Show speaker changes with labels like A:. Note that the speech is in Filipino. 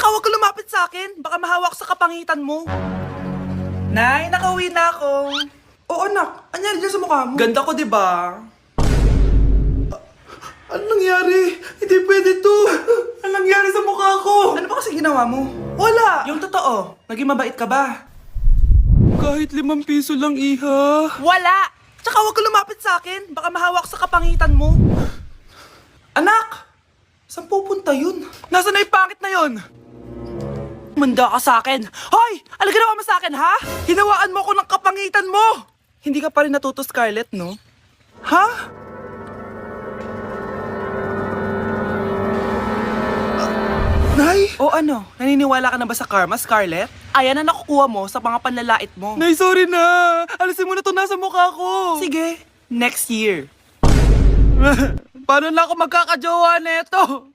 A: Tsaka huwag ka lumapit sa akin. Baka mahawak sa kapangitan mo. Nay, nakauwi na ako. Oo anak, anyari dyan sa mukha mo? Ganda ko, di ba? Ano nangyari? Hindi pwede to. Ano nangyari sa mukha ko? Ano ba kasi ginawa mo? Wala. Yung totoo, naging mabait ka ba? Kahit 5 piso lang, iha. Wala. Tsaka huwag ka lumapit sa akin. Baka mahawak sa kapangitan mo. Anak! Saan pupunta yun? Nasaan na yung pangit na yun? Manda ka sa akin. Hoy! Ano ginawa mo sa akin, ha? Hinawaan mo ko ng kapangitan mo! Hindi ka pa rin natuto, Scarlett, no? Ha? Nay? O ano? Naniniwala ka na ba sa karma, Scarlett? Ayan na nakukuha mo sa mga panlalait mo. Nay, sorry na! Alisin mo na to nasa mukha ko! Sige, next year. Paano na ako magkakajowa neto?